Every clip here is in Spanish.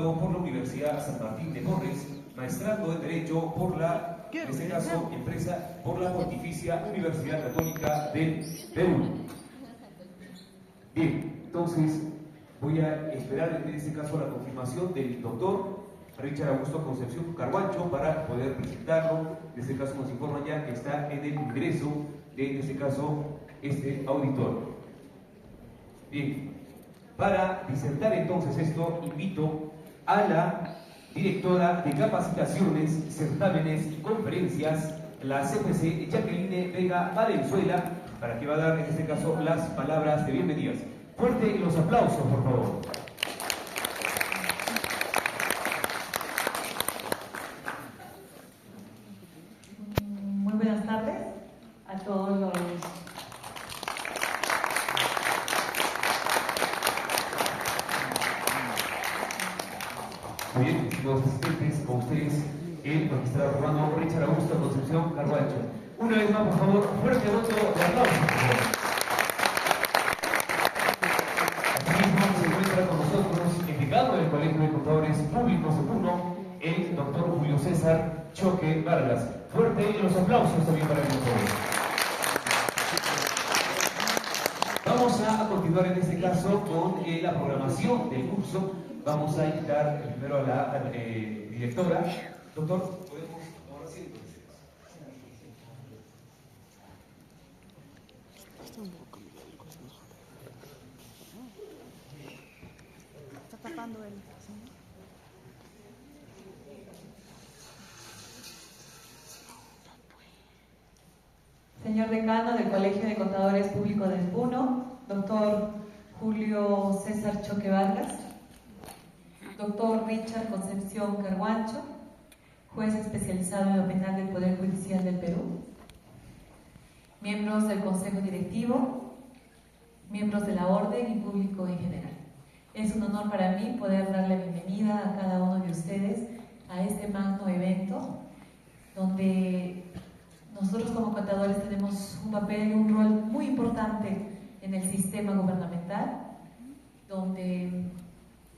abogado por la Universidad San Martín de Porres, maestrando en Derecho por la, en este caso, empresa por la Pontificia Universidad Católica del Perú. Bien, entonces voy a esperar en este caso la confirmación del doctor Richard Augusto Concepción Carhuancho para poder presentarlo. En este caso nos informa ya que está en el ingreso de, en este caso, este auditorio. Bien, para disertar entonces esto, invito a la directora de Capacitaciones, Certámenes y Conferencias, la CPC, Jacqueline Vega Valenzuela, para que va a dar en este caso las palabras de bienvenidas. Fuerte los aplausos, por favor. Muy buenas tardes a todos los muy bien, estimados asistentes, con ustedes el magistrado romano Richard Augusto Concepción Carhuancho. Una vez más, por favor, fuerte voto de aplausos, por favor. Asimismo, se encuentra con nosotros el decano del Colegio de Contadores Públicos de Puno, el doctor Julio César Choque Vargas. Fuerte los aplausos también para nosotros. Vamos a continuar en este caso con la programación del curso. Vamos a invitar primero a la directora. Doctor, podemos ahora sí. Está tapando él. señor decano del Colegio de Contadores Públicos del Puno, doctor Julio César Choque Vargas, doctor Richard Concepción Carhuancho, juez especializado en lo penal del Poder Judicial del Perú, miembros del Consejo Directivo, miembros de la Orden y público en general. Es un honor para mí poder darle bienvenida a cada uno de ustedes a este magno evento, donde nosotros como contadores tenemos un papel, un rol muy importante en el sistema gubernamental, donde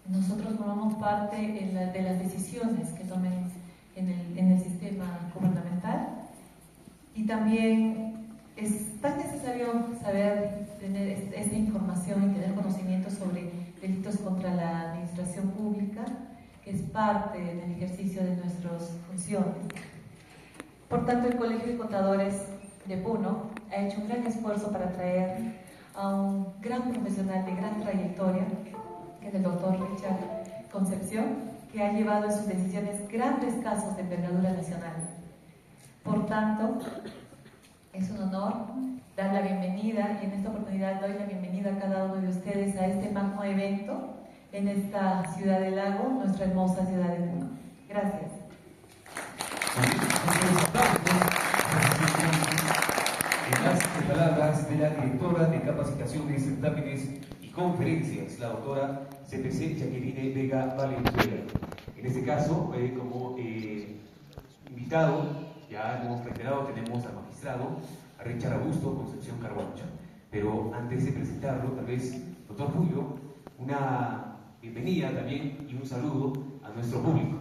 nosotros formamos parte de las decisiones que tomen en el sistema gubernamental, y también es tan necesario saber tener esta información y tener conocimiento sobre delitos contra la administración pública, que es parte del ejercicio de nuestras funciones. Por tanto, el Colegio de Contadores de Puno ha hecho un gran esfuerzo para traer a un gran profesional de gran trayectoria, que es el doctor Richard Concepción, que ha llevado en sus decisiones grandes casos de envergadura nacional. Por tanto, es un honor dar la bienvenida, y en esta oportunidad doy la bienvenida a cada uno de ustedes a este magno evento en esta ciudad del lago, nuestra hermosa ciudad de Puno. Gracias. En las palabras de la directora de Capacitaciones, Certámenes y Conferencias, la doctora CPC Jacqueline Vega Valenzuela. En este caso, como invitado, ya hemos reiterado, tenemos al magistrado, a Richard Augusto Concepción Carhuancho. Pero antes de presentarlo, tal vez, doctor Julio, una bienvenida también y un saludo a nuestro público.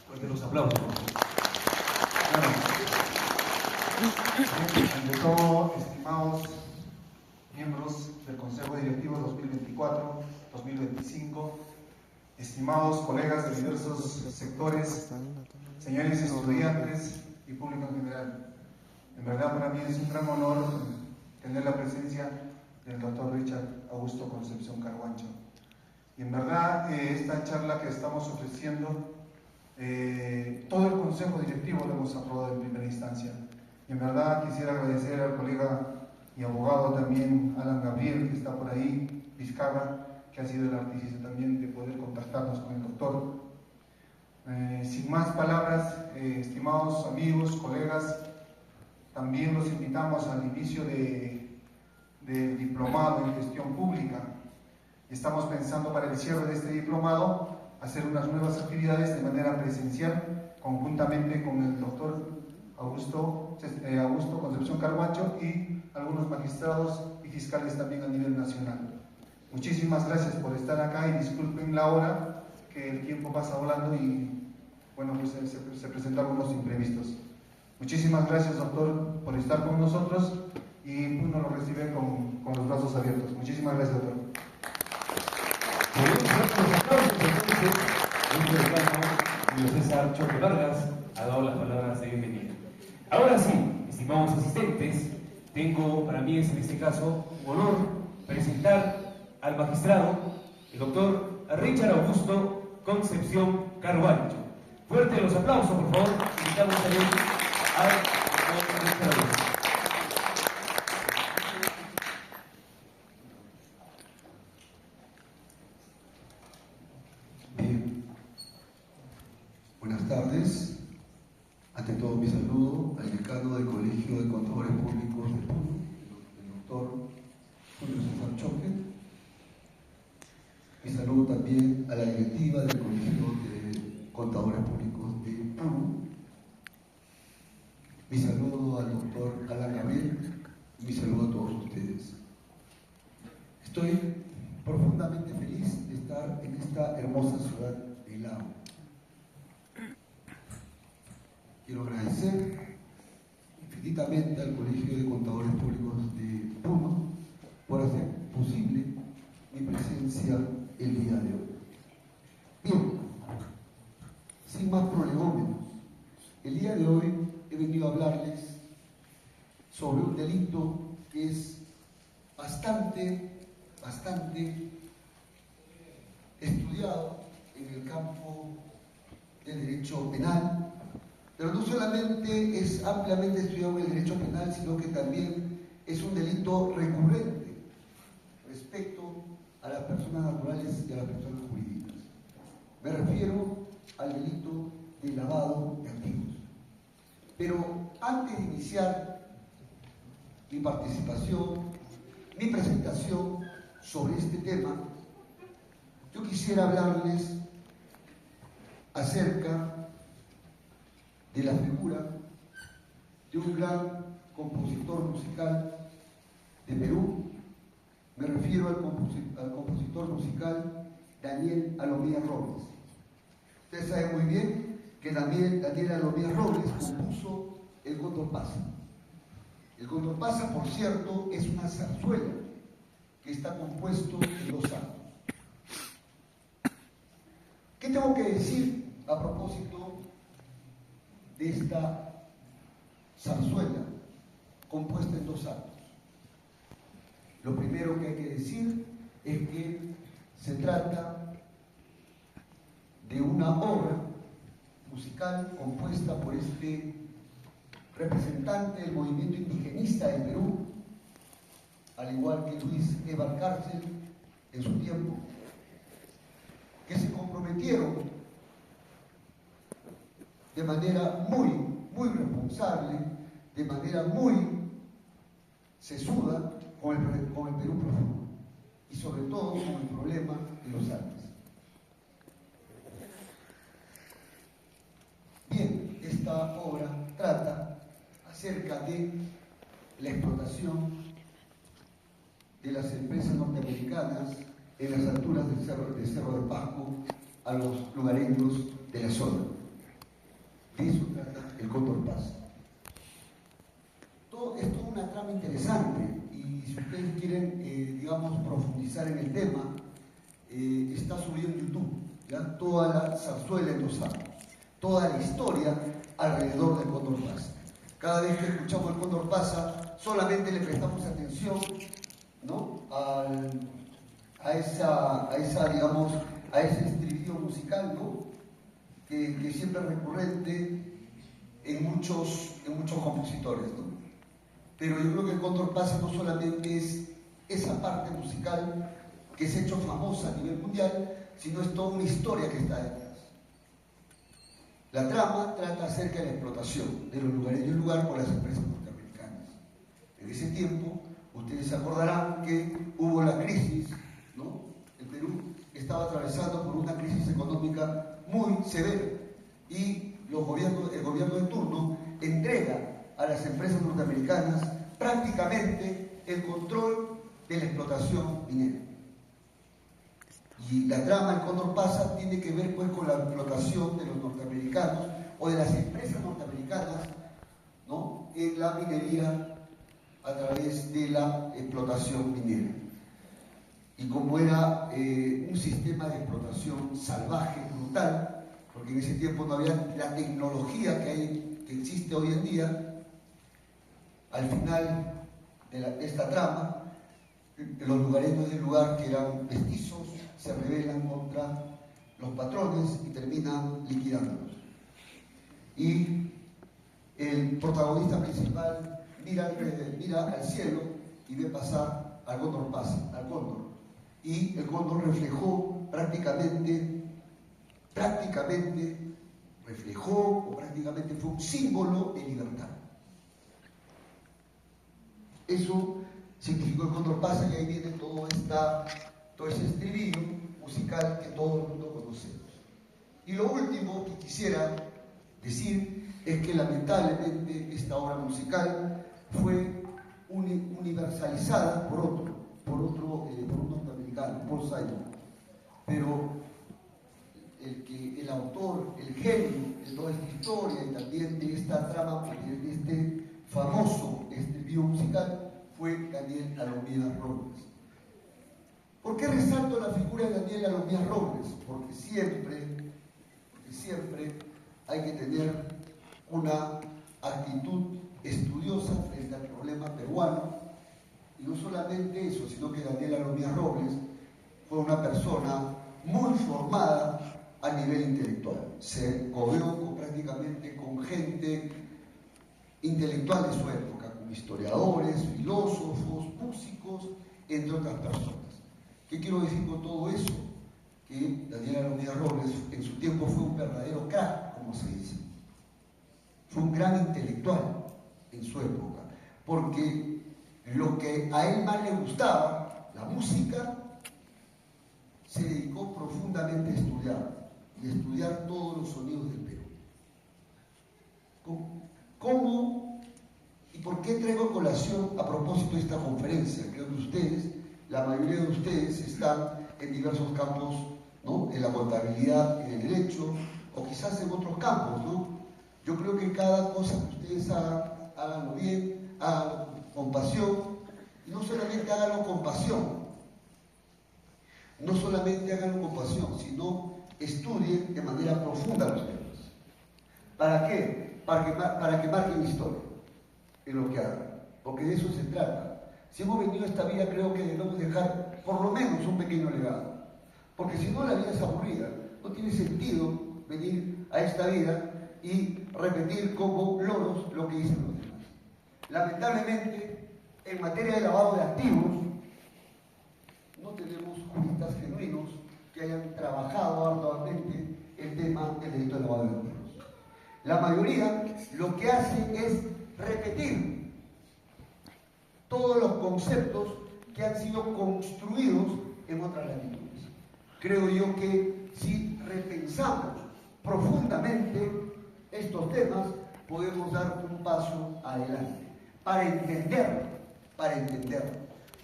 Fuerte los aplausos. Ante todo, estimados miembros del Consejo Directivo 2024-2025, estimados colegas de diversos sectores, señores estudiantes y público en general, en verdad para mí es un gran honor tener la presencia del doctor Richard Augusto Concepción Carhuancho. Y en verdad esta charla que estamos ofreciendo, todo el Consejo Directivo lo hemos aprobado en primera instancia. Y en verdad quisiera agradecer al colega y abogado también, Alan Gabriel, que está por ahí, Vizcarra, que ha sido el artífice también de poder contactarnos con el doctor. Sin más palabras, estimados amigos, colegas, también los invitamos al inicio del diplomado en gestión pública. Estamos pensando para el cierre de este diplomado hacer unas nuevas actividades de manera presencial, conjuntamente con el doctor Augusto Concepción Carhuancho y algunos magistrados y fiscales también a nivel nacional. Muchísimas gracias por estar acá y disculpen la hora, que el tiempo pasa volando y bueno, pues se presentaron unos imprevistos. Muchísimas gracias, doctor, por estar con nosotros y uno lo recibe con los brazos abiertos. Muchísimas gracias, doctor. El decano Julio César Choque Vargas ha dado las palabras de bienvenida. Ahora sí, estimados asistentes, tengo para mí en este caso un honor presentar al magistrado, el doctor Richard Augusto Concepción Carvalho. Fuerte los aplausos, por favor. Invitamos a él al doctor Richard Augusto. Bien. Buenas tardes. Ante todo mi saludo al decano del Colegio de Contadores Públicos de Puno, el doctor Julio César Choque. Mi saludo también a la directiva del Colegio de Contadores Públicos de Puno. Mi saludo al doctor Alan Gabriel y mi saludo a todos ustedes. Estoy profundamente feliz de estar en esta hermosa ciudad de Lao. Quiero agradecer infinitamente al Colegio de Contadores Públicos de Puno por hacer posible mi presencia el día de hoy. Bien, sin más prolegómenos, el día de hoy he venido a hablarles sobre un delito que es bastante estudiado en el campo del derecho penal, pero no solamente es ampliamente estudiado en el derecho penal, sino que también es un delito recurrente respecto a las personas naturales y a las personas jurídicas. Me refiero al delito de lavado de activos. Pero antes de iniciar mi participación, mi presentación sobre este tema, yo quisiera hablarles acerca de la figura de un gran compositor musical de Perú. Me refiero al compositor musical Daniel Alomía Robles. Ustedes saben muy bien que Daniel Alomía Robles compuso el Cóndor Pasa. El Cóndor Pasa, por cierto, es una zarzuela que está compuesto en 2 actos. ¿Qué tengo que decir a propósito de esta zarzuela compuesta en 2 actos? Lo primero que hay que decir es que se trata de una obra musical compuesta por este representante del movimiento indigenista de Perú, al igual que Luis E. Valcárcel en su tiempo, que se comprometieron de manera muy responsable, de manera muy sesuda con el Perú profundo y sobre todo con el problema de los Andes. Bien, esta obra trata acerca de la explotación de las empresas norteamericanas en las alturas del Cerro de Pasco a los lugareños de la zona. De eso trata el Cóndor Pasa. Todo esto es una trama interesante y si ustedes quieren, digamos, profundizar en el tema, está subido en YouTube, ¿ya? Toda la zarzuela en 2 actos, toda la historia alrededor del Cóndor Pasa. Cada vez que escuchamos el Cóndor Pasa, solamente le prestamos atención, ¿no?, a ese estribillo musical, ¿no?, que siempre es recurrente en muchos compositores, ¿no? Pero yo creo que el Cóndor Pasa no solamente es esa parte musical que se ha hecho famosa a nivel mundial, sino es toda una historia que está detrás. La trama trata acerca de la explotación de los lugareños del lugar por las empresas norteamericanas. En ese tiempo, ustedes se acordarán que hubo la crisis, ¿no? El Perú estaba atravesando por una crisis económica muy severa y el gobierno de turno entrega a las empresas norteamericanas prácticamente el control de la explotación minera. Y la trama del Cóndor Pasa tiene que ver pues con la explotación de los norteamericanos o de las empresas norteamericanas, ¿no?, en la minería a través de la explotación minera. Y como era un sistema de explotación salvaje, brutal, porque en ese tiempo no había la tecnología que existe hoy en día, al final de esta trama, los lugareños del lugar, que eran mestizos, se rebelan contra los patrones y terminan liquidándolos. Y el protagonista principal mira al cielo y ve pasar al cóndor al cóndor. Y el cóndor reflejó prácticamente fue un símbolo de libertad. Eso significó el Cóndor Pasa, y ahí viene todo ese estribillo musical que todo el mundo conocemos. Y lo último que quisiera decir es que lamentablemente esta obra musical fue universalizada por un norteamericano, Paul Simon. Pero el autor, el genio de toda esta historia y también de esta trama, de este famoso estribillo musical, fue Daniel Alomía Robles. ¿Por qué resalto la figura de Daniel Alomía Robles? Porque siempre hay que tener una actitud estudiosa frente al problema peruano, y no solamente eso, sino que Daniel Alomía Robles fue una persona muy formada a nivel intelectual. Se codeó prácticamente con gente intelectual de su época, como historiadores, filósofos, músicos, entre otras personas. ¿Qué quiero decir con todo eso? Que Daniel Alomía Robles en su tiempo fue un verdadero crack, como se dice. Fue un gran intelectual en su época, porque lo que a él más le gustaba, la música, se dedicó profundamente a estudiar, y a estudiar todos los sonidos del Perú. ¿Cómo y por qué traigo a colación a propósito de esta conferencia? Creo que ustedes, la mayoría de ustedes, están en diversos campos, ¿no?, en la contabilidad, en el derecho, o quizás en otros campos, ¿no? Yo creo que cada cosa que ustedes hagan, háganlo bien, háganlo con pasión, y no solamente háganlo con pasión, sino estudien de manera profunda los temas. ¿Para qué? Para que marquen historia en lo que hagan, porque de eso se trata. Si hemos venido a esta vida, creo que debemos dejar por lo menos un pequeño legado, porque si no, la vida es aburrida. No tiene sentido venir a esta vida y repetir como loros lo que dicen los demás. Lamentablemente, en materia de lavado de activos, no tenemos juristas genuinos que hayan trabajado arduamente el tema del delito de lavado de activos. La mayoría lo que hace es repetir todos los conceptos que han sido construidos en otras latitudes. Creo yo que si repensamos profundamente estos temas, podemos dar un paso adelante para entenderlo.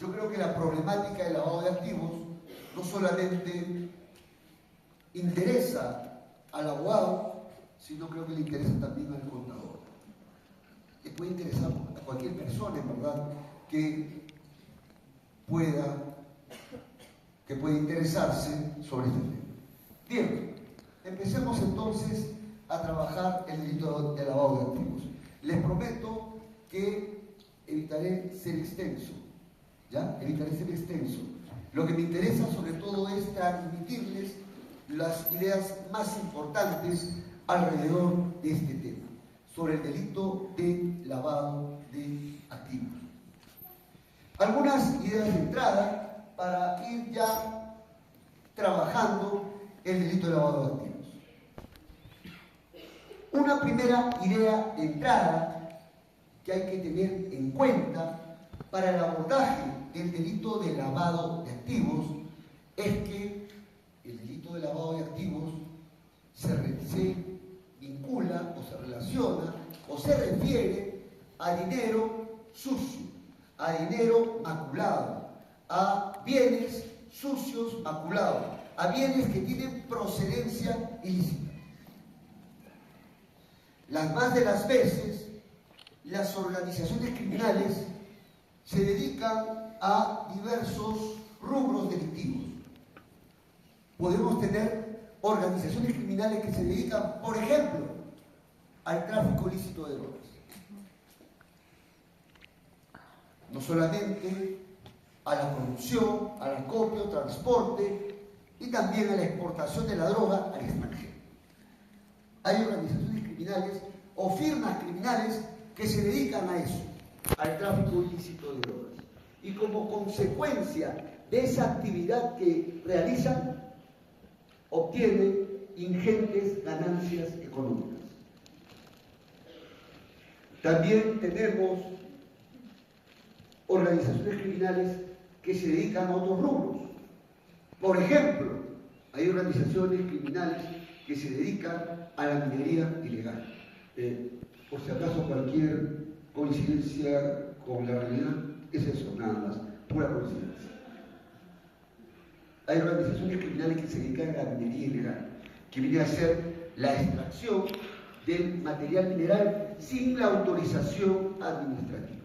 Yo creo que la problemática del lavado de activos no solamente interesa al abogado, sino creo que le interesa también al contador. Le puede interesar a cualquier persona, en verdad, que pueda interesarse sobre este tema. Bien, empecemos entonces a trabajar el delito de lavado de activos. Les prometo que evitaré ser extenso, ¿ya? Evitaré ser extenso. Lo que me interesa sobre todo es transmitirles las ideas más importantes alrededor de este tema, sobre el delito de lavado de activos. Algunas ideas de entrada para ir ya trabajando el delito de lavado de activos. Una primera idea de entrada que hay que tener en cuenta para el abordaje del delito de lavado de activos es que el delito de lavado de activos se vincula o se relaciona o se refiere a dinero sucio, a dinero maculado, a bienes sucios maculados, a bienes que tienen procedencia ilícita. Las más de las veces, las organizaciones criminales se dedican a diversos rubros delictivos. Podemos tener organizaciones criminales que se dedican, por ejemplo, al tráfico ilícito de drogas. No solamente a la producción, al acopio, transporte y también a la exportación de la droga al extranjero. Hay organizaciones criminales o firmas criminales que se dedican a eso, al tráfico ilícito de drogas. Y como consecuencia de esa actividad que realizan, obtienen ingentes ganancias económicas. También tenemos organizaciones criminales que se dedican a otros rubros. Por ejemplo, hay organizaciones criminales que se dedican a la minería ilegal. Por si acaso cualquier coincidencia con la realidad es eso, nada más, pura coincidencia. Hay organizaciones criminales que se dedican a la minería ilegal, que viene a ser la extracción del material mineral sin la autorización administrativa.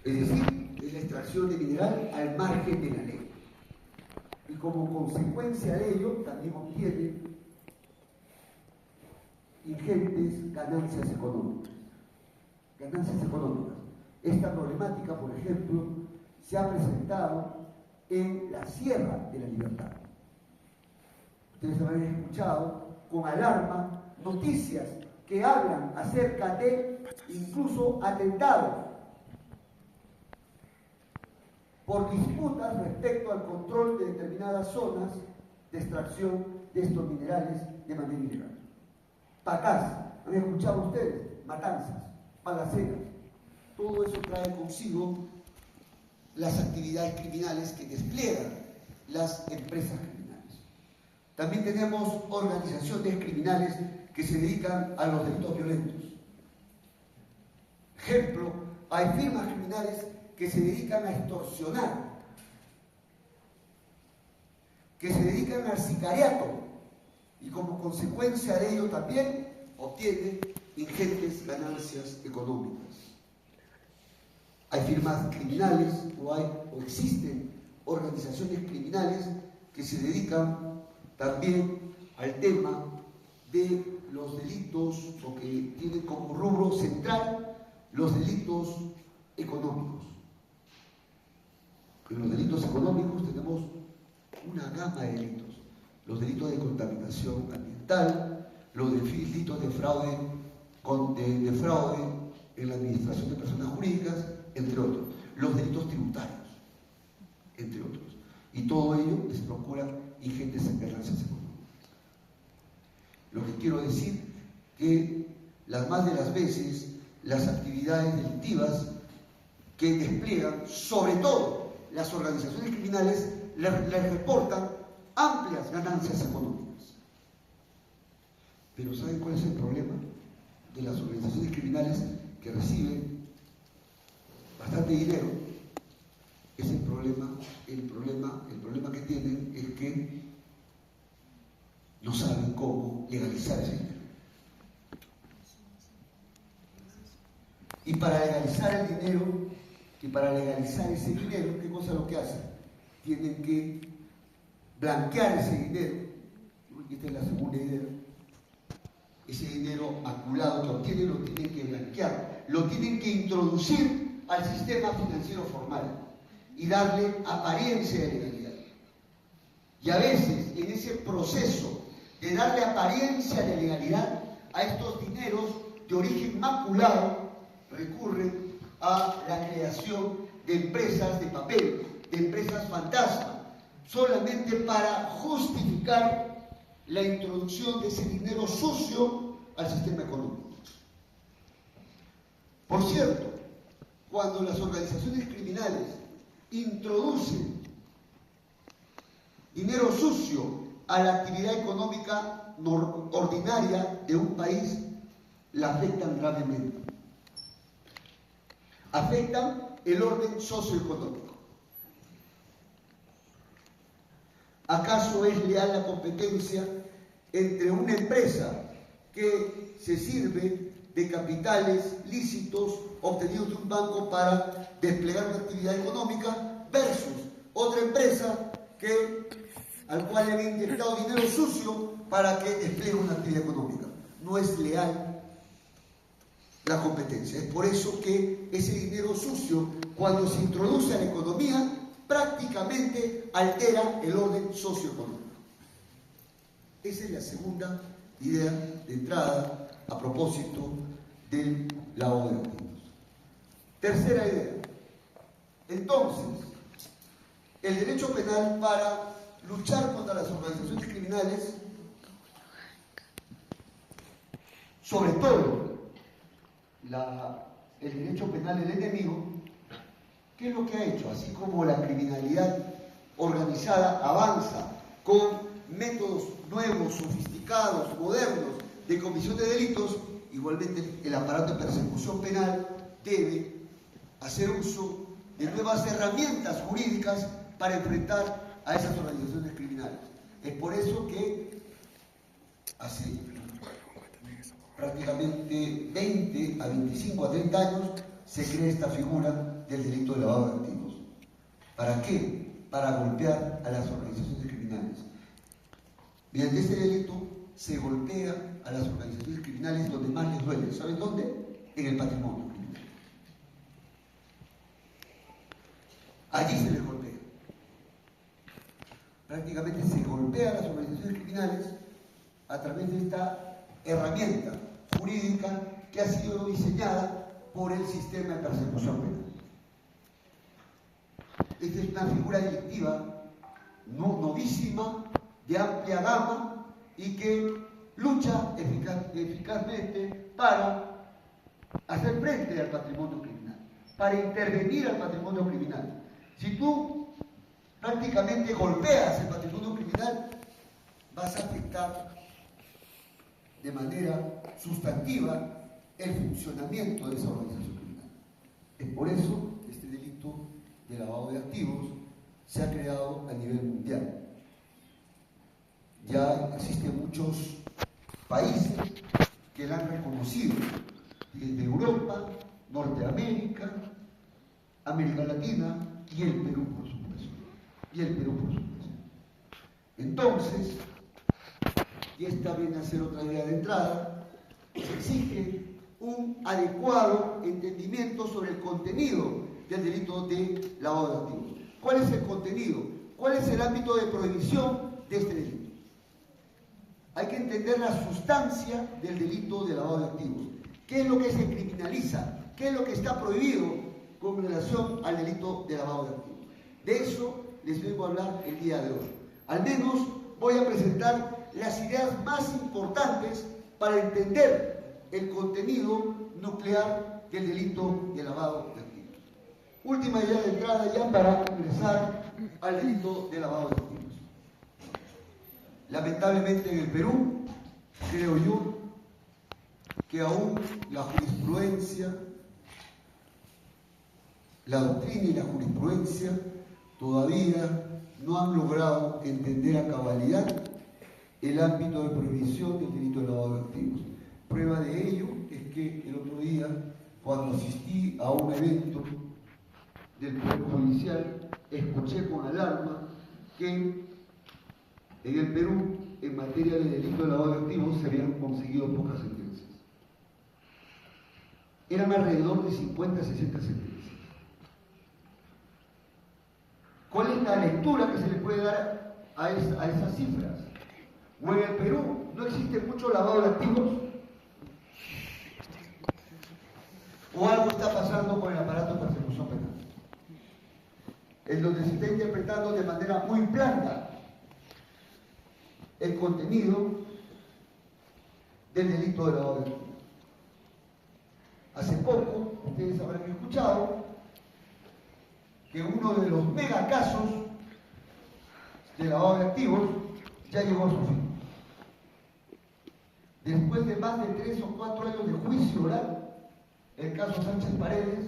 Es decir, es la extracción de mineral al margen de la ley. Y como consecuencia de ello, también obtienen ingentes ganancias económicas. Ganancias económicas. Esta problemática, por ejemplo, se ha presentado en la Sierra de la Libertad. Ustedes habrán escuchado con alarma noticias que hablan acerca de incluso atentados por disputas respecto al control de determinadas zonas de extracción de estos minerales de manera ilegal. Pacás, ¿han escuchado ustedes? Matanzas, balaceras. Todo eso trae consigo las actividades criminales que despliegan las empresas criminales. También tenemos organizaciones criminales que se dedican a los delitos violentos. Ejemplo, hay firmas criminales que se dedican a extorsionar, que se dedican al sicariato y como consecuencia de ello también obtienen ingentes ganancias económicas. Hay firmas criminales o existen organizaciones criminales que se dedican también al tema de los delitos o que tienen como rubro central los delitos económicos. En los delitos económicos tenemos una gama de delitos. Los delitos de contaminación ambiental, los delitos de fraude, de fraude en la administración de personas jurídicas, entre otros. Los delitos tributarios, entre otros. Y todo ello les procura ingentes ganancias económicas. Lo que quiero decir que las más de las veces las actividades delictivas que despliegan, sobre todo las organizaciones criminales, les reportan amplias ganancias económicas. Pero ¿saben cuál es el problema de las organizaciones criminales que reciben bastante dinero? Es el problema que tienen es que no saben cómo legalizar ese dinero. Y para legalizar el dinero, y para legalizar ese dinero, ¿qué cosa es lo que hacen? Tienen que blanquear ese dinero. Y esta es la segunda idea. Ese dinero acumulado que obtienen lo tienen que blanquear, lo tienen que introducir al sistema financiero formal y darle apariencia de legalidad. Y a veces, en ese proceso de darle apariencia de legalidad a estos dineros de origen maculado, recurren a la creación de empresas de papel, de empresas fantasma, solamente para justificar la introducción de ese dinero sucio al sistema económico. Por cierto, cuando las organizaciones criminales introducen dinero sucio a la actividad económica ordinaria de un país, la afectan gravemente. Afectan el orden socioeconómico. ¿Acaso es leal la competencia entre una empresa que se sirve de capitales lícitos obtenidos de un banco para desplegar una actividad económica versus otra empresa al cual le había inyectado dinero sucio para que despliegue una actividad económica? No es leal la competencia. Es por eso que ese dinero sucio, cuando se introduce a la economía, prácticamente altera el orden socioeconómico. Esa es la segunda idea de entrada a propósito del lavado de activos. Tercera idea. Entonces, el derecho penal para luchar contra las organizaciones criminales, sobre todo el derecho penal del enemigo, ¿qué es lo que ha hecho? Así como la criminalidad organizada avanza con métodos nuevos, sofisticados, modernos de comisión de delitos, igualmente el aparato de persecución penal debe hacer uso de nuevas herramientas jurídicas para enfrentar a esas organizaciones criminales. Es por eso que hace prácticamente 20 a 25 a 30 años se crea esta figura del delito de lavado de activos. ¿Para qué? Para golpear a las organizaciones criminales. Mediante este delito se golpea a las organizaciones criminales donde más les duele. ¿Saben dónde? En el patrimonio criminal. Allí se les golpea. Prácticamente se golpea a las organizaciones criminales a través de esta herramienta jurídica que ha sido diseñada por el sistema de persecución penal. Esta es una figura delictiva novísima, de amplia gama y que lucha eficazmente para hacer frente al patrimonio criminal, para intervenir al patrimonio criminal. Si tú prácticamente golpeas el patrimonio criminal, vas a afectar de manera sustantiva el funcionamiento de esa organización criminal. Es por eso que este delito de lavado de activos se ha creado a nivel mundial. Ya existen muchos países que la han reconocido, desde Europa, Norteamérica, América Latina y el Perú, por supuesto. Entonces, y esta viene a ser otra idea de entrada, se exige un adecuado entendimiento sobre el contenido del delito de lavado de activos. ¿Cuál es el contenido? ¿Cuál es el ámbito de prohibición de este delito? Hay que entender la sustancia del delito de lavado de activos. ¿Qué es lo que se criminaliza? ¿Qué es lo que está prohibido con relación al delito de lavado de activos? De eso les vengo a hablar el día de hoy. Al menos voy a presentar las ideas más importantes para entender el contenido nuclear del delito de lavado de activos. Última idea de entrada ya para ingresar al delito de lavado de activos. Lamentablemente en el Perú, creo yo, que aún la jurisprudencia, la doctrina y la jurisprudencia todavía no han logrado entender a cabalidad el ámbito de prohibición del delito de lavado de activos. Prueba de ello es que el otro día, cuando asistí a un evento del Poder Judicial, escuché con alarma que en el Perú, en materia de delito de lavado de activos, se habían conseguido pocas sentencias. Eran alrededor de 50, 60 sentencias. ¿Cuál es la lectura que se le puede dar a esas cifras? ¿O en el Perú no existe mucho lavado de activos? ¿O algo está pasando con el aparato de persecución penal? En donde se está interpretando de manera muy plana el contenido del delito de lavado de activos. Hace poco, ustedes habrán escuchado que uno de los megacasos de lavado de activos ya llegó a su fin. Después de más de 3 o 4 años de juicio oral, el caso Sánchez Paredes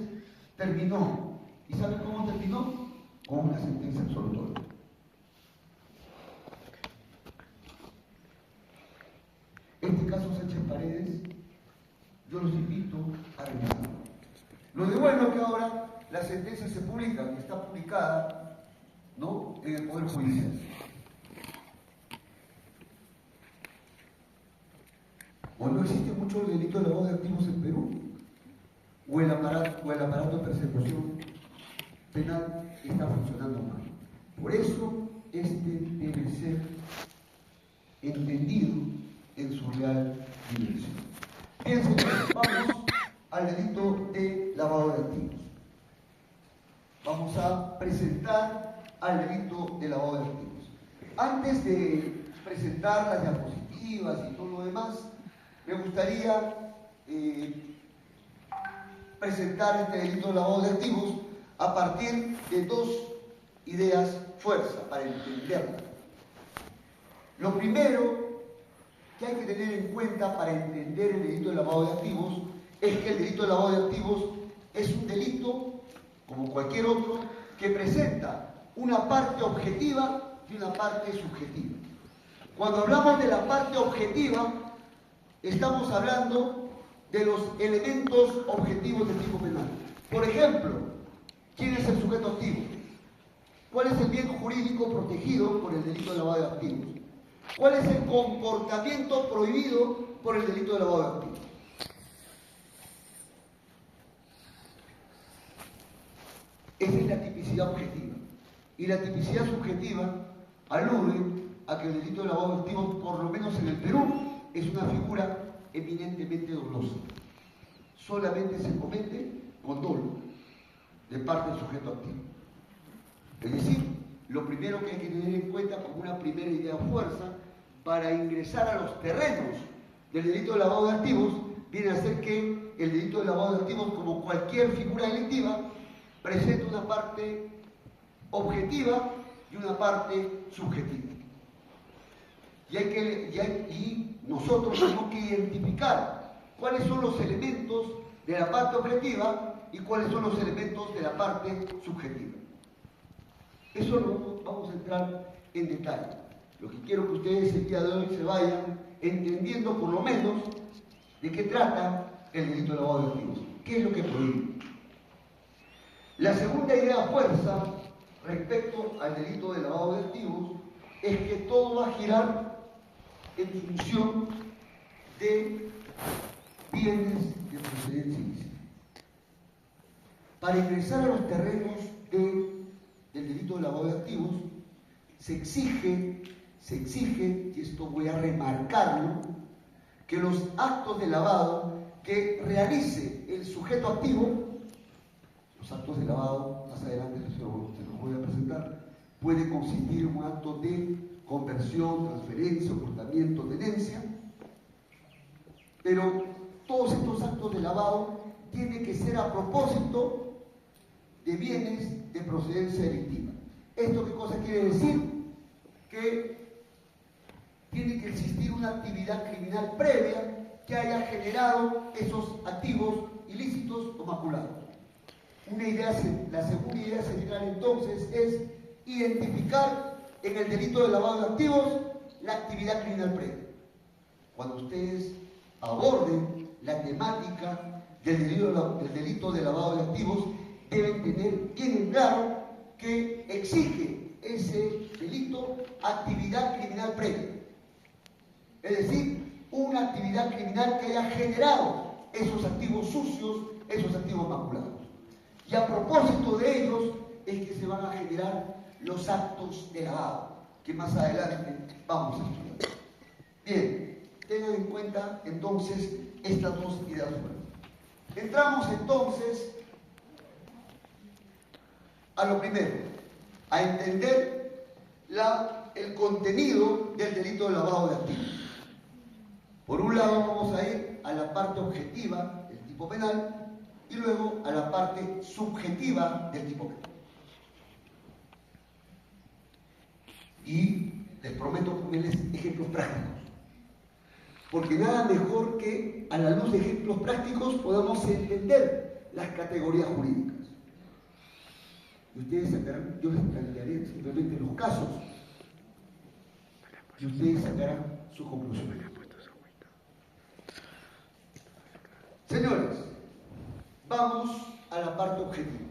terminó. ¿Y saben cómo terminó? Con una sentencia absolutoria. paredes, yo los invito a revisar. Lo de bueno es que ahora la sentencia se publica, que está publicada, ¿no?, en el Poder Judicial. ¿O no existe mucho el delito de lavado de activos en Perú? ¿O el aparato de persecución penal está funcionando mal? Por eso, este debe ser entendido en su real dimensión. Bien, señores, vamos al delito de lavado de activos. Vamos a presentar al delito de lavado de activos. Antes de presentar las diapositivas y todo lo demás, me gustaría presentar este delito de lavado de activos a partir de dos ideas fuerza para entenderla. Lo primero que hay que tener en cuenta para entender el delito de lavado de activos es que el delito de lavado de activos es un delito, como cualquier otro, que presenta una parte objetiva y una parte subjetiva. Cuando hablamos de la parte objetiva, estamos hablando de los elementos objetivos del tipo penal. Por ejemplo, ¿quién es el sujeto activo? ¿Cuál es el bien jurídico protegido por el delito de lavado de activos? ¿Cuál es el comportamiento prohibido por el delito de lavado de activos? Esa es la tipicidad objetiva. Y la tipicidad subjetiva alude a que el delito de lavado de activos, por lo menos en el Perú, es una figura eminentemente dolosa. Solamente se comete con dolo de parte del sujeto activo. Es decir, lo primero que hay que tener en cuenta como una primera idea fuerza para ingresar a los terrenos del delito de lavado de activos viene a ser que el delito de lavado de activos, como cualquier figura delictiva, presenta una parte objetiva y una parte subjetiva. Y nosotros tenemos que identificar cuáles son los elementos de la parte objetiva y cuáles son los elementos de la parte subjetiva. Eso lo vamos a entrar en detalle. Lo que quiero que ustedes el día de hoy se vayan entendiendo por lo menos de qué trata el delito de lavado de activos, qué es lo que prohíbe. La segunda idea fuerza respecto al delito de lavado de activos es que todo va a girar en función de bienes de procedencia ilícita. Para ingresar a los terrenos del delito de lavado de activos se exige, y esto voy a remarcarlo, que los actos de lavado que realice el sujeto activo, los actos de lavado, más adelante se los voy a presentar, puede consistir en un acto de conversión, transferencia, ocultamiento, tenencia, pero todos estos actos de lavado tienen que ser a propósito de bienes de procedencia delictiva. ¿Esto qué cosa quiere decir? Que tiene que existir una actividad criminal previa que haya generado esos activos ilícitos o maculados. La segunda idea central entonces es identificar en el delito de lavado de activos la actividad criminal previa. Cuando ustedes aborden la temática del delito de lavado de activos, deben tener bien en claro que exige ese delito actividad criminal previa. Es decir, una actividad criminal que haya generado esos activos sucios, esos activos maculados. Y a propósito de ellos es que se van a generar los actos de lavado, que más adelante vamos a estudiar. Bien, tengan en cuenta entonces estas dos ideas fuertes. Entramos entonces a lo primero, a entender el contenido del delito de lavado de activos. Por un lado vamos a ir a la parte objetiva del tipo penal y luego a la parte subjetiva del tipo penal. Y les prometo ponerles ejemplos prácticos, porque nada mejor que a la luz de ejemplos prácticos podamos entender las categorías jurídicas. Y ustedes sacarán, yo les plantearé simplemente los casos y ustedes sacarán sus conclusiones. Señores, vamos a la parte objetiva.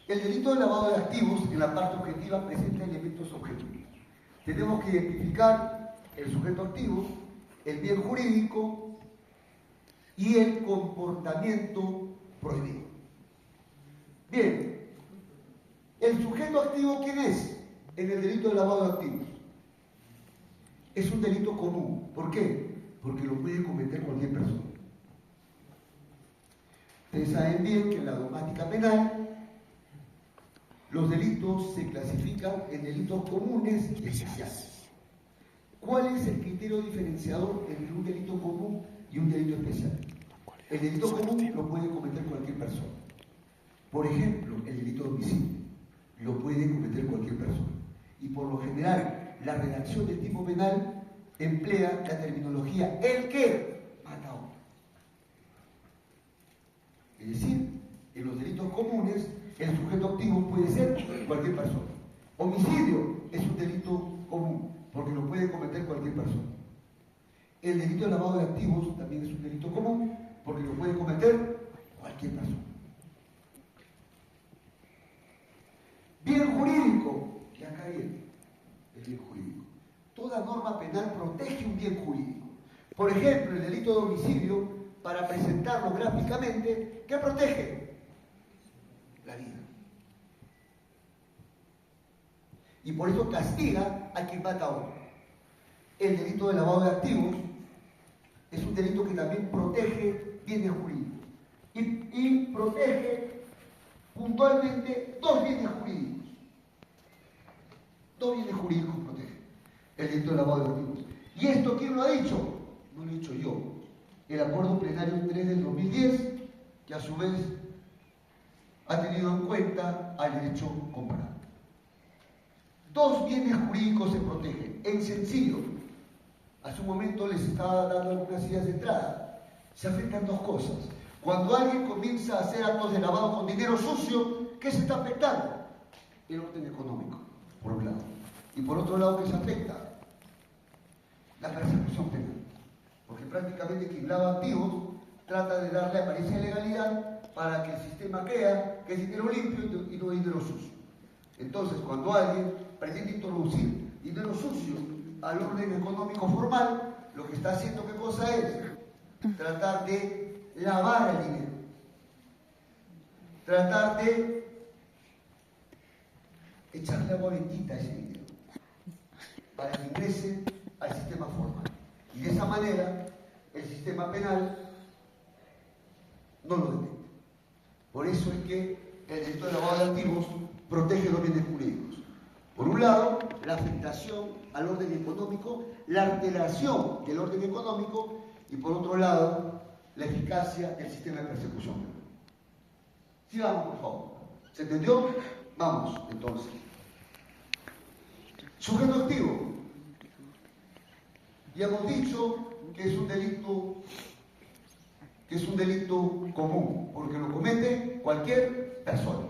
El delito de lavado de activos en la parte objetiva presenta elementos objetivos. Tenemos que identificar el sujeto activo, el bien jurídico y el comportamiento prohibido. Bien, ¿el sujeto activo quién es en el delito de lavado de activos? Es un delito común. ¿Por qué? Porque lo puede cometer cualquier persona. Ustedes saben bien que en la dogmática penal los delitos se clasifican en delitos comunes y especiales. ¿Cuál es el criterio diferenciador entre un delito común y un delito especial? El delito común lo puede cometer cualquier persona. Por ejemplo, el delito de homicidio lo puede cometer cualquier persona. Y por lo general, la redacción del tipo penal emplea la terminología el que mata a otro. Es decir, en los delitos comunes, el sujeto activo puede ser cualquier persona. Homicidio es un delito común, porque lo puede cometer cualquier persona. El delito de lavado de activos también es un delito común, porque lo puede cometer cualquier persona. Bien jurídico, y acá viene el bien jurídico. Toda norma penal protege un bien jurídico. Por ejemplo, el delito de homicidio, para presentarlo gráficamente, ¿qué protege? La vida. Y por eso castiga a quien mata a otro. El delito de lavado de activos es un delito que también protege bienes jurídicos. Y protege puntualmente dos bienes jurídicos. Dos bienes jurídicos protege el delito de lavado de activos. ¿Y esto quién lo ha dicho? No lo he dicho yo. El Acuerdo Plenario 3 del 2010, que a su vez ha tenido en cuenta al derecho comparado. Dos bienes jurídicos se protegen. En sencillo, hace un momento les estaba dando algunas ideas de entrada. Se afectan dos cosas. Cuando alguien comienza a hacer actos de lavado con dinero sucio, ¿qué se está afectando? El orden económico, por un lado. Y por otro lado, ¿qué se afecta? La persecución penal. Porque prácticamente quien lava activos trata de darle apariencia de legalidad para que el sistema crea que es dinero limpio y no dinero sucio. Entonces, cuando alguien pretende introducir dinero sucio al orden económico formal, lo que está haciendo, ¿qué cosa es? Tratar de lavar el dinero. Tratar de echarle agua bendita a ese dinero para que ingrese al sistema formal. Y de esa manera, el sistema penal no lo detecta. Por eso es que el delito de lavado de activos protege los bienes jurídicos. Por un lado, la afectación al orden económico, la alteración del orden económico, y por otro lado, la eficacia del sistema de persecución. Sigamos, por favor. ¿Se entendió? Vamos, entonces. Sujeto activo. Ya hemos dicho que es un delito común, porque lo comete cualquier persona.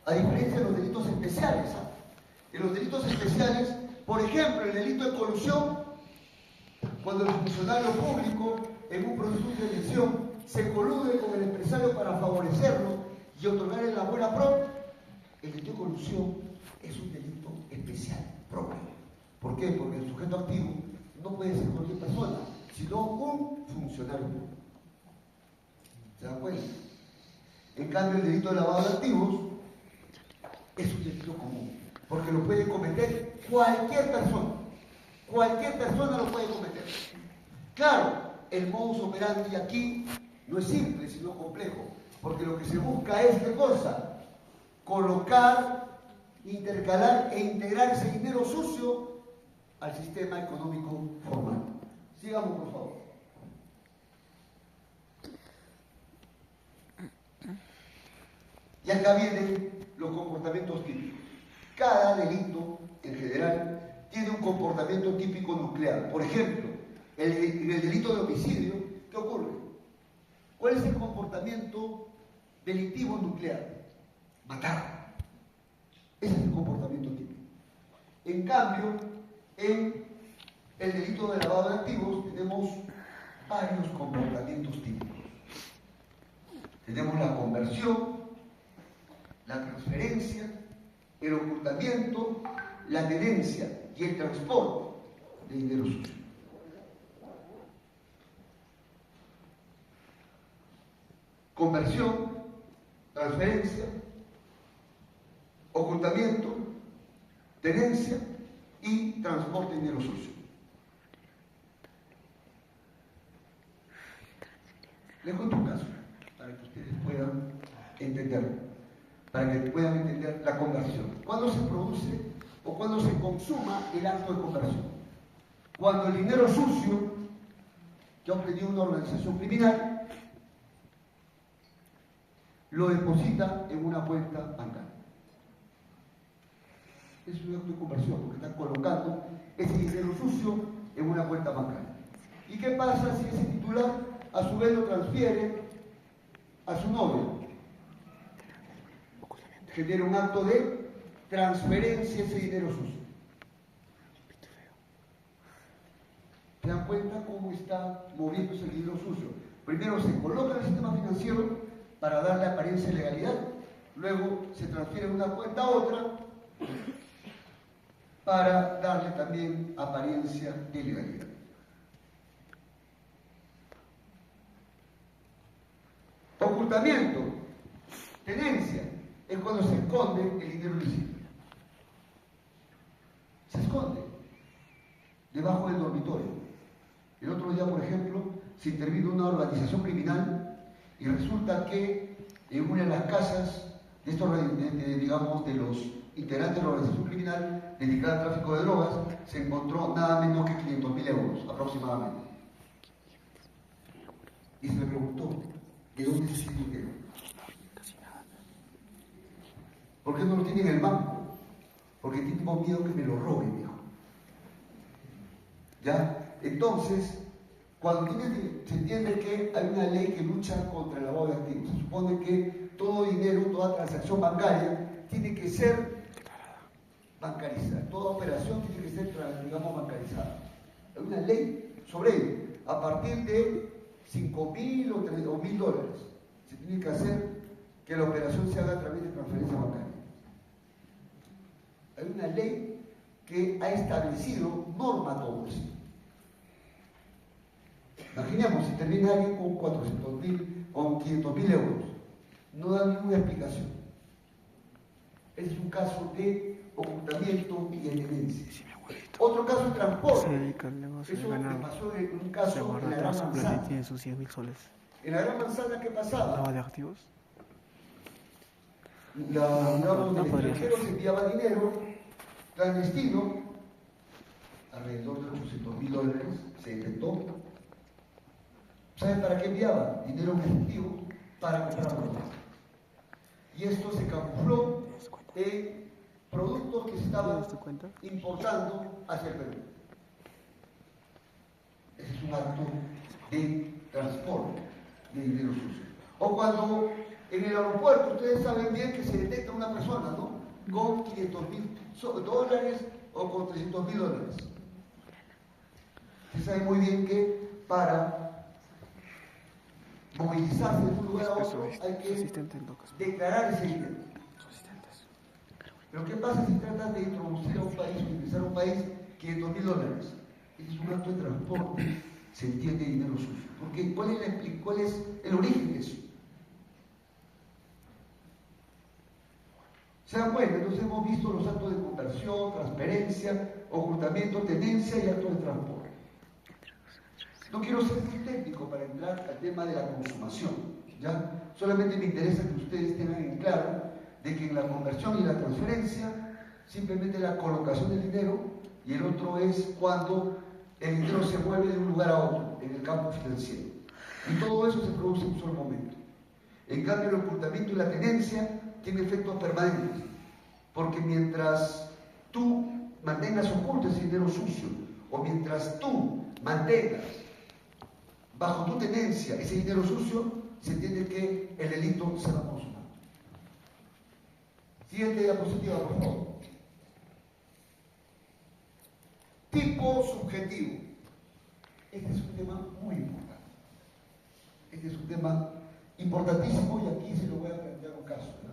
A diferencia de los delitos especiales. En los delitos especiales, por ejemplo, el delito de colusión, cuando el funcionario público en un proceso de elección se colude con el empresario para favorecerlo y otorgarle la buena pro, el delito de colusión es un delito especial, propio. ¿Por qué? Porque el sujeto activo no puede ser cualquier persona, sino un funcionario público. ¿Se dan cuenta? En cambio, el delito de lavado de activos es un delito común, porque lo puede cometer cualquier persona. Cualquier persona lo puede cometer. Claro, el modus operandi aquí no es simple, sino complejo, porque lo que se busca es, ¿qué cosa? Colocar, intercalar e integrar ese dinero sucio al sistema económico formal. Sigamos, por favor. Y acá vienen los comportamientos típicos. Cada delito, en general, tiene un comportamiento típico nuclear. Por ejemplo, en el delito de homicidio, ¿qué ocurre? ¿Cuál es el comportamiento delictivo nuclear? Matar. Ese es el comportamiento típico. En cambio, en el delito de lavado de activos tenemos varios comportamientos típicos. Tenemos la conversión, la transferencia, el ocultamiento, la tenencia y el transporte de dinero sucio. Conversión, transferencia, ocultamiento, tenencia y transporte de dinero sucio. Les cuento un caso para que ustedes puedan entenderlo, para que puedan entender la conversión. ¿Cuándo se produce o cuándo se consuma el acto de conversión? Cuando el dinero sucio que ha obtenido una organización criminal lo deposita en una cuenta bancaria. Es un acto de conversión, porque están colocando ese dinero sucio en una cuenta bancaria. ¿Y qué pasa si ese titular a su vez lo transfiere a su novio? Genera un acto de transferencia de ese dinero sucio. ¿Se dan cuenta cómo está moviéndose el dinero sucio? Primero se coloca en el sistema financiero para darle apariencia de legalidad, luego se transfiere de una cuenta a otra para darle también apariencia de legalidad. Ocultamiento, tenencia, es cuando se esconde el dinero ilícito. Se esconde debajo del dormitorio. El otro día, por ejemplo, se intervino una organización criminal y resulta que en una de las casas de estos, digamos, de los integrantes de la organización criminal dedicada al tráfico de drogas, se encontró nada menos que 500.000 euros aproximadamente. Y se me preguntó, ¿de dónde es ese dinero? ¿Por qué no lo tiene en el banco? Porque tengo miedo que me lo roben, dijo. ¿Ya? Entonces, cuando se entiende que hay una ley que lucha contra el lavado de activos, se supone que todo dinero, toda transacción bancaria tiene que ser bancarizada, toda operación tiene que ser, digamos, bancarizada. Hay una ley sobre ello. A partir de 5.000 o 1.000 dólares, se tiene que hacer que la operación se haga a través de transferencia bancaria. Hay una ley que ha establecido norma todo eso. Imaginemos, si termina alguien con 400.000, con 500.000 euros, no da ninguna explicación. Ese es un caso de ocultamiento y de tenencia. Otro caso de transporte. Se dedica al negocio Eso de me ganado. pasó en un Se caso en guarda la toda Gran su plata y Manzana. tiene sus 100.000 soles. En la Gran Manzana, ¿qué pasaba? ¿Lavado de activos? Digamos, No del podría extranjero ser. se enviaba dinero clandestino, alrededor de 800.000 dólares, se detectó. ¿Saben para qué enviaba? Dinero en efectivo para comprar drogas. Y esto se camufló en productos que se estaban ¿Te das cuenta? importando hacia el Perú. Ese es un acto de transporte de dinero sucio. O cuando en el aeropuerto, ustedes saben bien que se detecta una persona, ¿no? Con 500.000 dólares o con 300.000 dólares. Se sabe muy bien que para movilizarse de un lugar a otro hay que asistente en Docas. declarar ese dinero. Sus asistentes. Pero ¿qué pasa si tratas de introducir a un país o ingresar a un país 500.000 dólares? Ese es un acto de transporte, se entiende dinero sucio. Porque ¿cuál es el origen de eso? ¿Se dan cuenta? Entonces hemos visto los actos de conversión, transferencia, ocultamiento, tenencia y actos de transporte. No quiero ser muy técnico para entrar al tema de la consumación, ¿ya? Solamente me interesa que ustedes tengan en claro de que en la conversión y la transferencia simplemente la colocación del dinero y el otro es cuando el dinero se mueve de un lugar a otro en el campo financiero. Y todo eso se produce en un solo momento. En cambio, el ocultamiento y la tenencia tienen efectos permanentes, porque mientras tú mantengas oculto ese dinero sucio, o mientras tú mantengas bajo tu tenencia ese dinero sucio, se entiende que el delito se va a consumar. Siguiente diapositiva, por favor. Tipo subjetivo. Este es un tema muy importante. Este es un tema importantísimo y aquí se lo voy a plantear un caso, ¿no?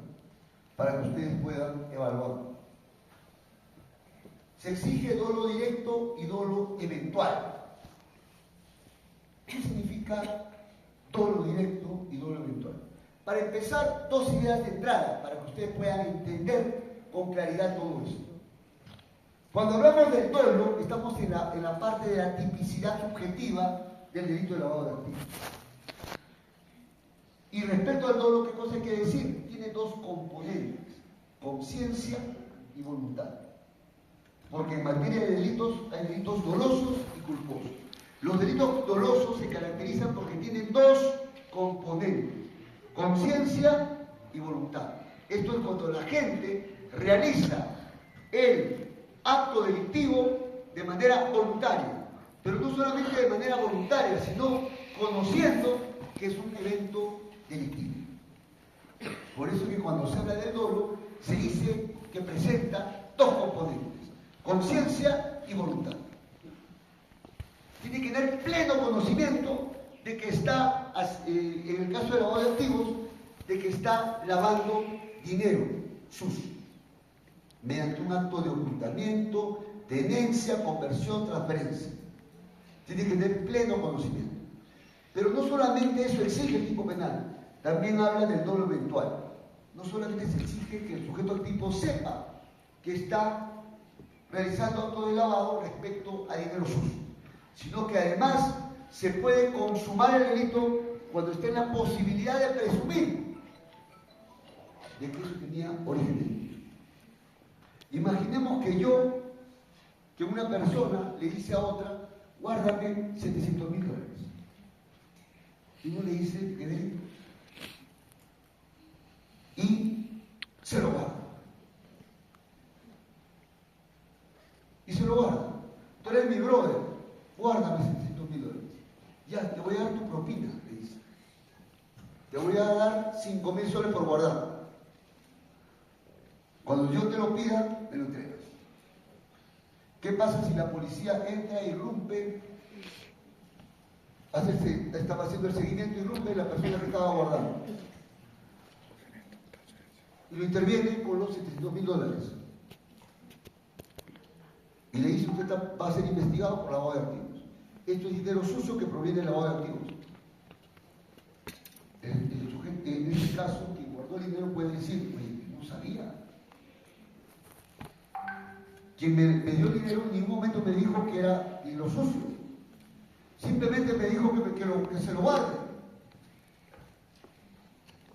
Para que ustedes puedan evaluarlo. Se exige dolo directo y dolo eventual. ¿Qué significa dolo directo y dolo eventual? Para empezar, dos ideas de entrada, para que ustedes puedan entender con claridad todo esto. Cuando hablamos del dolo, estamos en la parte de la tipicidad subjetiva del delito de lavado de activos. Y respecto al dolo, ¿qué cosa hay que decir? Tiene dos componentes, conciencia y voluntad. Porque en materia de delitos hay delitos dolosos y culposos. Los delitos dolosos se caracterizan porque tienen dos componentes, conciencia y voluntad. Esto es cuando la gente realiza el acto delictivo de manera voluntaria, pero no solamente de manera voluntaria, sino conociendo que es un evento delictivo. Por eso que cuando se habla del dolo, se dice que presenta dos componentes, conciencia y voluntad. Tiene que tener pleno conocimiento de que está, en el caso de lavado de activos, de que está lavando dinero sucio, mediante un acto de ocultamiento, tenencia, conversión, transferencia. Tiene que tener pleno conocimiento. Pero no solamente eso exige el tipo penal, también habla del dolo eventual. No solamente se exige que el sujeto activo sepa que está realizando acto de lavado respecto a dinero sucio, sino que además se puede consumar el delito cuando esté en la posibilidad de presumir de que eso tenía origen delictivo. Imaginemos que una persona le dice a otra, guárdame $700.000. Y uno le dice que delito. Y se lo guarda. Y se lo guarda. Tú eres mi brother, guárdame $700.000. Ya, te voy a dar tu propina, le dice. Te voy a dar $5.000 por guardar. Cuando yo te lo pida, me lo entregas. ¿Qué pasa si la policía entra, irrumpe, estaba haciendo el seguimiento, irrumpe la persona que estaba guardando? Y lo interviene con los $700.000. Y le dice, usted va a ser investigado por lavado de activos. Esto es dinero sucio que proviene del lavado de activos. El sujeto, en este caso, quien guardó el dinero puede decir, oye, no sabía. Quien me dio el dinero en ningún momento me dijo que era dinero sucio. Simplemente me dijo que se lo guarde.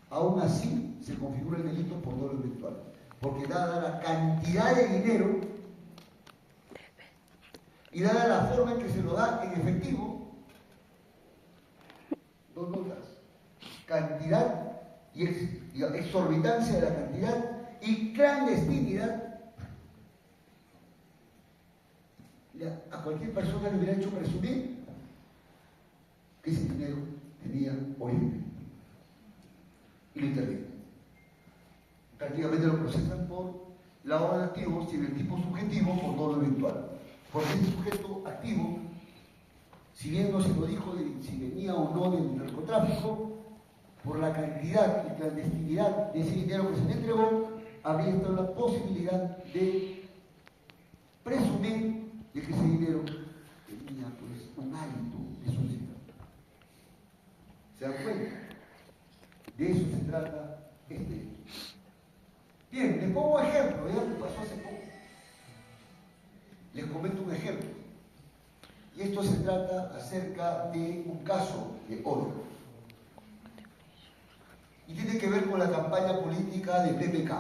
Aún así, se configura el delito por dolo eventual. Porque dada la cantidad de dinero y dada la forma en que se lo da en efectivo, dos notas, cantidad y exorbitancia de la cantidad y clandestinidad, a cualquier persona le hubiera hecho presumir que ese dinero tenía origen y lo interviene. Prácticamente lo procesan por lavado de activos y en el tipo subjetivo por dolo eventual. Porque ese sujeto activo, si bien no se lo dijo si venía o no del narcotráfico, por la cantidad y clandestinidad de ese dinero que se le entregó, habría estado la posibilidad de presumir de que ese dinero tenía pues un hálito de suciedad. ¿Se dan cuenta? De eso se trata este hecho. Bien, les pongo un ejemplo, ya me pasó hace poco. Les comento un ejemplo. Y esto se trata acerca de un caso de odio. Y tiene que ver con la campaña política de PPK.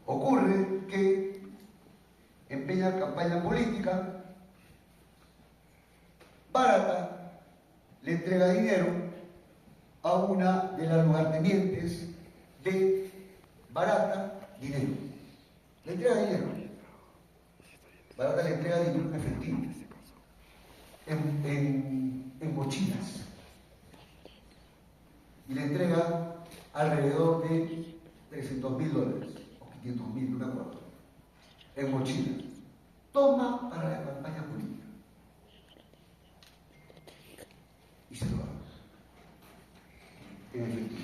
Ocurre que en plena campaña política, Barata le entrega dinero a una de las lugartenientes de Barata, dinero. Le entrega dinero. Barata le entrega dinero en efectivo, en mochilas. Y le entrega alrededor de $300.000 o $500.000, no me acuerdo, en mochilas. Toma para la campaña política. en efectivo.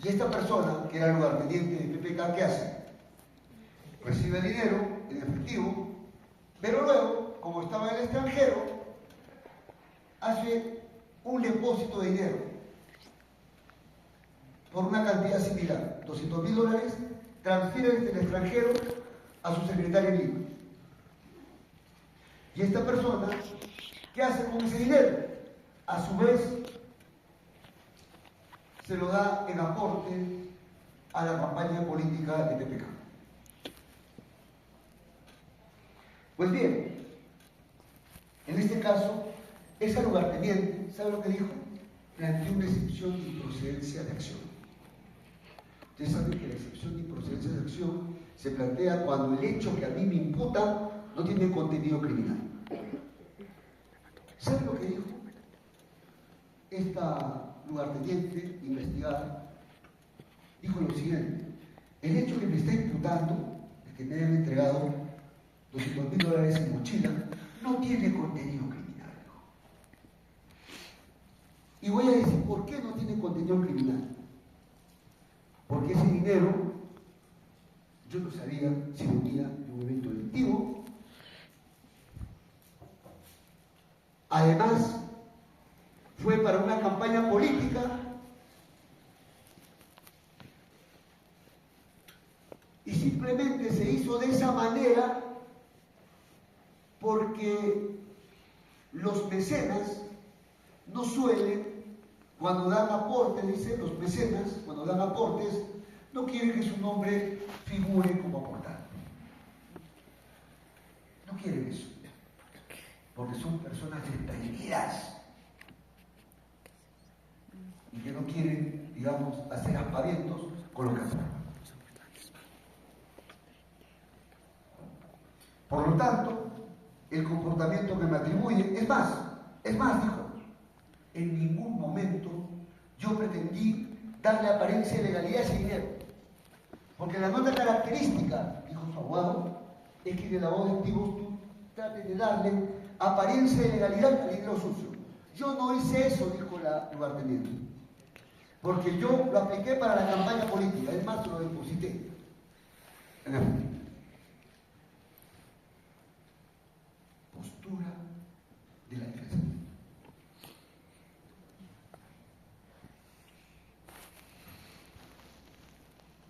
Y esta persona, que era el lugarteniente de PPK, ¿qué hace? Recibe dinero en efectivo, pero luego, como estaba en el extranjero, hace un depósito de dinero por una cantidad similar, $200.000, transfiere desde el extranjero a su secretario en Lima. Y esta persona, ¿qué hace con ese dinero? A su vez, se lo da en aporte a la campaña política de PPK. Pues bien, en este caso, ese lugarteniente, ¿sabe lo que dijo? Planteó una excepción de improcedencia de acción. Ustedes saben que la excepción de improcedencia de acción se plantea cuando el hecho que a mí me imputa no tiene contenido criminal. ¿Sabe lo que dijo? Esta lugarteniente investigada dijo lo siguiente: el hecho que me está imputando, de que me hayan entregado $200.000 en mochila, no tiene contenido criminal. Y voy a decir por qué no tiene contenido criminal. Porque ese dinero, yo no sabía si venía de un evento delictivo. Además, fue para una campaña política y simplemente se hizo de esa manera porque los mecenas no suelen, cuando dan aportes, dicen los mecenas, cuando dan aportes, no quieren que su nombre figure como aportante. No quieren eso, porque son personas desprendidas y que no quieren, digamos, hacer aspavientos con lo que hacen. Por lo tanto, el comportamiento que me atribuye, es más, dijo, en ningún momento yo pretendí darle apariencia de legalidad a ese dinero. Porque la nota característica, dijo su abogado, es que en el lavado de activos tú trates de darle apariencia de legalidad al dinero sucio. Yo no hice eso, dijo la lugarteniente, porque yo lo apliqué para la campaña política, es más, lo deposité en efectivo. Postura de la defensa.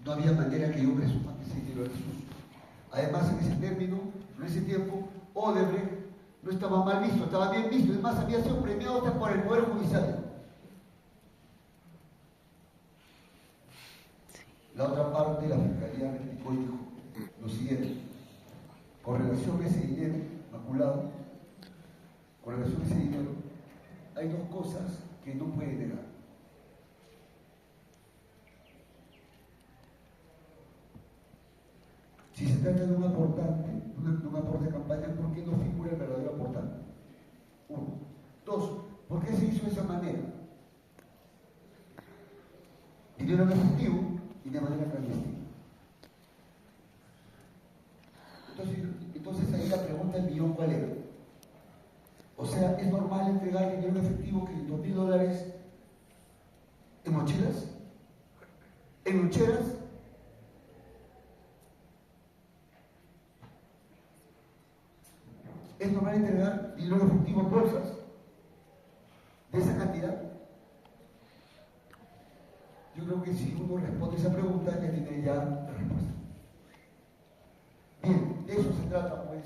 No había manera que yo presuma que ese dinero era sucio. Además, en ese término, en ese tiempo, Odebrecht no estaba mal visto, estaba bien visto. Es más, había sido premiado hasta por el Poder Judicial. La otra parte, la Fiscalía replicó y dijo lo siguiente: con relación a ese dinero maculado, con relación a ese dinero, hay dos cosas que no puede negar. Si se trata de un aportante, de un aporte de campaña, ¿por qué no figura el verdadero aportante? Uno. Dos, ¿por qué se hizo de esa manera? Dinero en efectivo y de manera clandestina. Entonces ahí la pregunta del millón, ¿cuál era? O sea, ¿es normal entregar dinero en efectivo, $500.000 en mochilas? ¿En loncheras? ¿Es normal entregar dinero en efectivo en bolsas de esa cantidad? Yo creo que si uno responde esa pregunta, ya tiene ya la respuesta. Bien, de eso se trata, pues,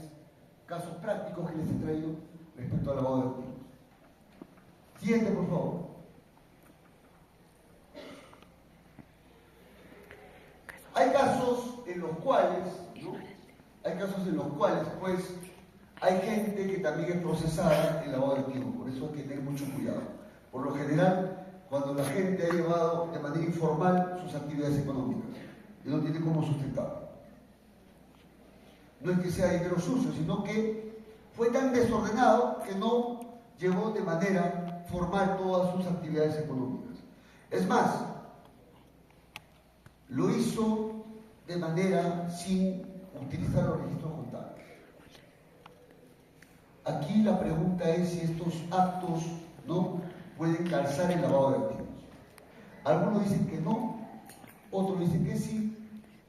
casos prácticos que les he traído respecto al lavado de activos. Siguiente, por favor. Hay casos en los cuales, ¿no? Pues, hay gente que también es procesada en lavado de activos, por eso hay que tener mucho cuidado. Por lo general, cuando la gente ha llevado de manera informal sus actividades económicas y no tiene cómo sustentar. No es que sea dinero sucio, sino que fue tan desordenado que no llevó de manera formal todas sus actividades económicas. Es más, lo hizo de manera sin utilizar los registros contables. Aquí la pregunta es si estos actos, ¿no?, pueden calzar el lavado de activos. Algunos dicen que no, otros dicen que sí,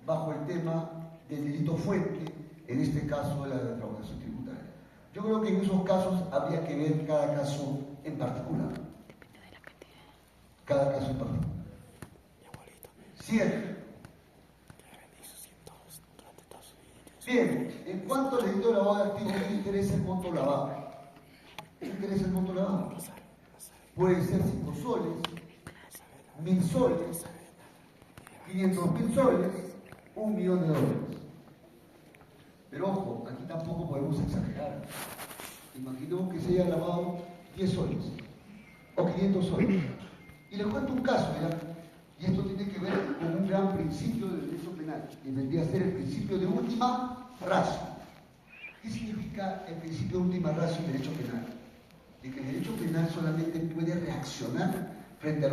bajo el tema del delito fuente, en este caso de la defraudación tributaria. Yo creo que en esos casos habría que ver cada caso en particular. Cada caso en particular. 7. Bien, en cuanto al delito de lavado de activos, ¿qué interesa el monto lavado? ¿Qué interesa el monto lavado? Puede ser 5 soles, 1000 soles, 500.000 soles, $1.000.000. Pero ojo, aquí tampoco podemos exagerar. Imaginemos que se haya lavado 10 soles o 500 soles. Y les cuento un caso, ¿verdad? Y esto tiene que ver con un gran principio del derecho penal, que vendría a ser el principio de última ratio. ¿Qué significa el principio de última ratio en derecho penal? De que el derecho penal solamente puede reaccionar frente a